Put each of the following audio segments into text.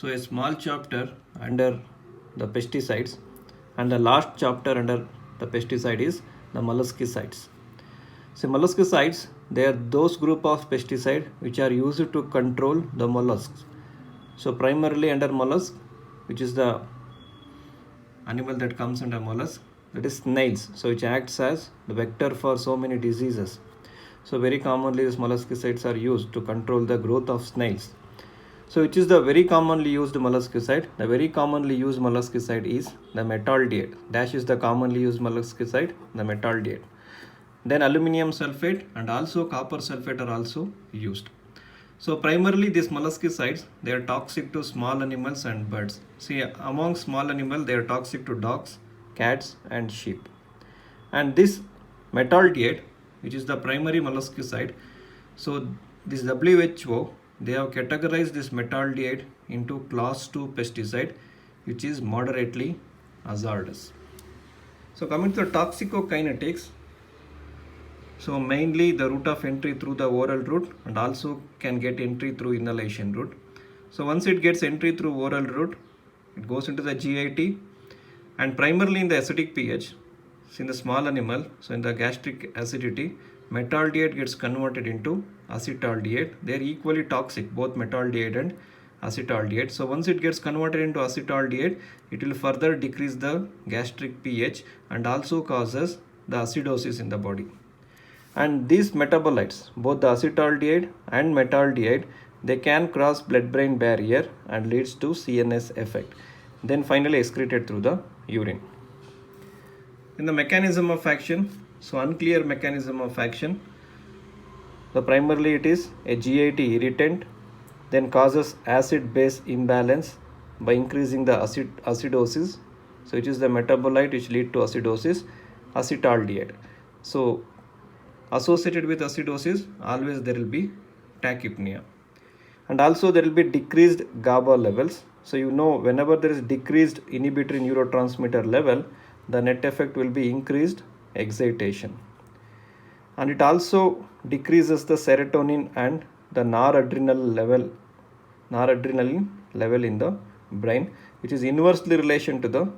So a small chapter under the pesticides, and the last chapter under the pesticide is the molluscicides. So molluscicides, they are those group of pesticide which are used to control the mollusks. So primarily under mollusk, which is the animal that comes under mollusk, that is snails. So which acts as the vector for so many diseases. So very commonly these molluscicides are used to control the growth of snails. So which is the very commonly used molluscicide? The very commonly used molluscicide is the metaldehyde. Dash is the commonly used molluscicide, the metaldehyde. Then aluminum sulfate and also copper sulfate are also used. So primarily these molluscicides, they are toxic to small animals and birds. See, among small animals, they are toxic to dogs, cats and sheep. And this metaldehyde, which is the primary molluscicide, so this WHO, they have categorized this metaldehyde into class 2 pesticide, which is moderately hazardous. So coming to the toxicokinetics, so mainly the route of entry through the oral route and also can get entry through inhalation route. So once it gets entry through oral route, it goes into the GIT, and primarily in the acidic pH, so in the small animal, so in the gastric acidity, metaldehyde gets converted into acetaldehyde. They are equally toxic, both metaldehyde and acetaldehyde. So once it gets converted into acetaldehyde, it will further decrease the gastric pH and also causes the acidosis in the body. And these metabolites, both the acetaldehyde and metaldehyde, they can cross blood-brain barrier and leads to CNS effect. Then finally excreted through the urine. In the mechanism of action, so unclear mechanism of action. So primarily it is a GIT irritant, then causes acid-base imbalance by increasing the acidosis. So it is the metabolite which lead to acidosis, acetaldehyde. So associated with acidosis, always there will be tachypnea. And also there will be decreased GABA levels. So you know, whenever there is decreased inhibitory neurotransmitter level, the net effect will be increased excitation. And it also decreases the serotonin and the noradrenaline level in the brain, which is inversely relation to the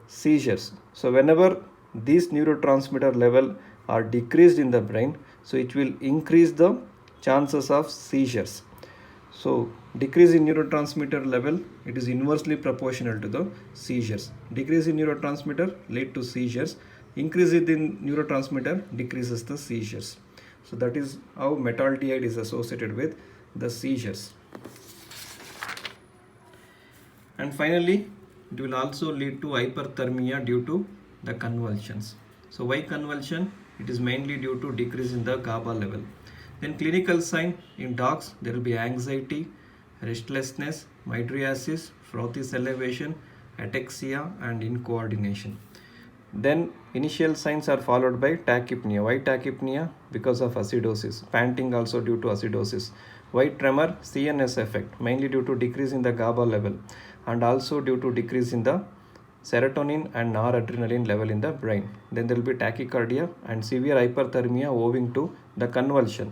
seizures. So whenever these neurotransmitter level are decreased in the brain, so it will increase the chances of seizures. So decrease in neurotransmitter level, it is inversely proportional to the seizures. Decrease in neurotransmitter lead to seizures. Increase in neurotransmitter decreases the seizures. So that is how metaldehyde is associated with the seizures. And finally, it will also lead to hyperthermia due to the convulsions. So why convulsion? It is mainly due to decrease in the GABA level. Then clinical sign in dogs, there will be anxiety, restlessness, mydriasis, frothy salivation, ataxia and incoordination. Then initial signs are followed by tachypnea. Why tachypnea? Because of acidosis. Panting also due to acidosis. White tremor, CNS effect, mainly due to decrease in the GABA level and also due to decrease in the serotonin and noradrenaline level in the brain. Then there will be tachycardia and severe hyperthermia owing to the convulsion.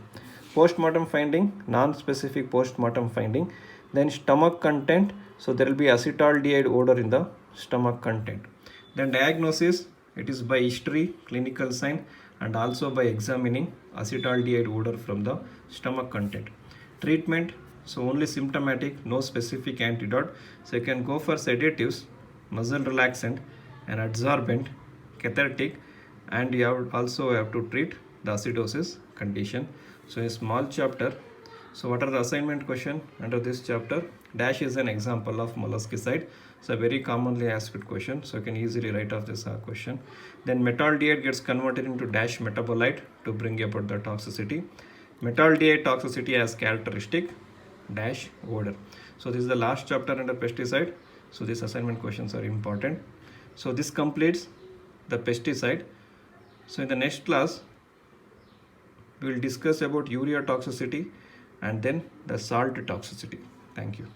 Postmortem finding, non-specific postmortem finding. Then stomach content, so there will be acetaldehyde odor in the stomach content. Then diagnosis, it is by history, clinical sign and also by examining acetaldehyde odor from the stomach content. Treatment, so only symptomatic, no specific antidote. So you can go for sedatives, muscle relaxant, an adsorbent, cathartic, and you have to treat the acidosis condition. So a small chapter. So what are the assignment question under this chapter? Dash is an example of molluscicide. So a very commonly asked question. So you can easily write off this question. Then metaldehyde gets converted into dash metabolite to bring about the toxicity. Metaldehyde toxicity as characteristic dash odor. So this is the last chapter under pesticide. So these assignment questions are important. So this completes the pesticide. So in the next class, we will discuss about urea toxicity and then the salt toxicity. Thank you.